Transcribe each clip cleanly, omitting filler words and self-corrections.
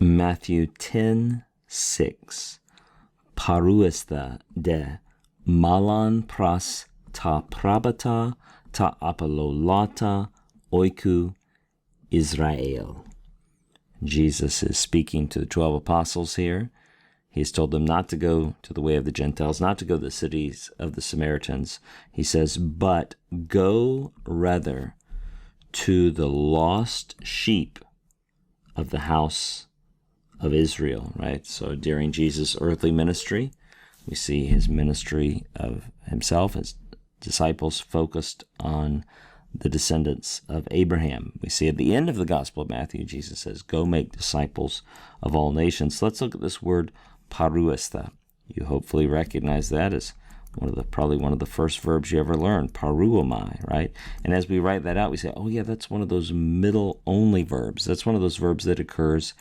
Matthew 10:6. Paruesta de malan pras ta prabata ta apololata oiku Israel. Jesus is speaking to the 12 apostles here. He's told them not to go to the way of the Gentiles, not to go to the cities of the Samaritans. He says, but go rather to the lost sheep of the house of Israel, right? So during Jesus' earthly ministry, we see his ministry of himself, his disciples focused on the descendants of Abraham. We see at the end of the Gospel of Matthew, Jesus says, go make disciples of all nations. Let's look at this word paruesta. You hopefully recognize that as probably one of the first verbs you ever learned, paruomai, right? And as we write that out, we say, oh yeah, that's one of those middle-only verbs. That's one of those verbs that occurs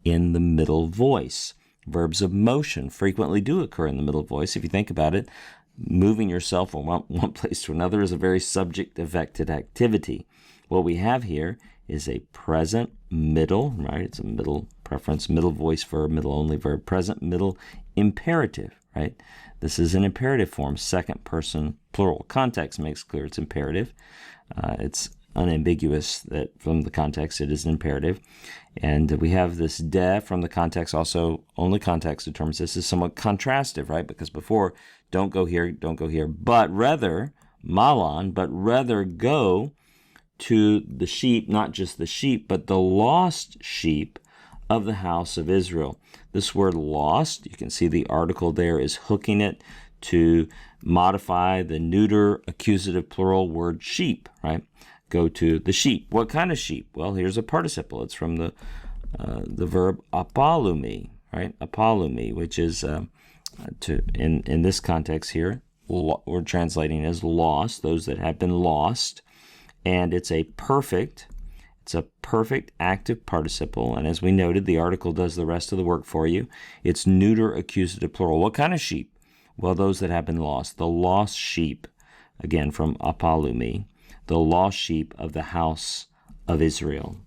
in the middle voice. Verbs of motion frequently do occur in the middle voice. If you think about it, moving yourself from one place to another is a very subject-affected activity. What we have here is a present middle, right? It's a middle preference, middle voice verb, middle-only verb, present middle imperative, right? This is an imperative form, second person plural. Context makes clear it's imperative. It's unambiguous that from the context it is an imperative. And we have this de from the context also, only context determines this is somewhat contrastive, right? Because before, don't go here, but rather, malan, but rather go to the sheep, not just the sheep, but the lost sheep of the house of Israel. This word lost, you can see the article there is hooking it to modify the neuter accusative plural word sheep, right? Go to the sheep. What kind of sheep? Well, here's a participle. It's from the verb apalumi, right? Apalumi, which is in this context here, we're translating as lost, those that have been lost, and it's a perfect active participle, and as we noted, the article does the rest of the work for you. It's neuter accusative plural. What kind of sheep? Well, those that have been lost. The lost sheep, again from apalumi, the lost sheep of the house of Israel.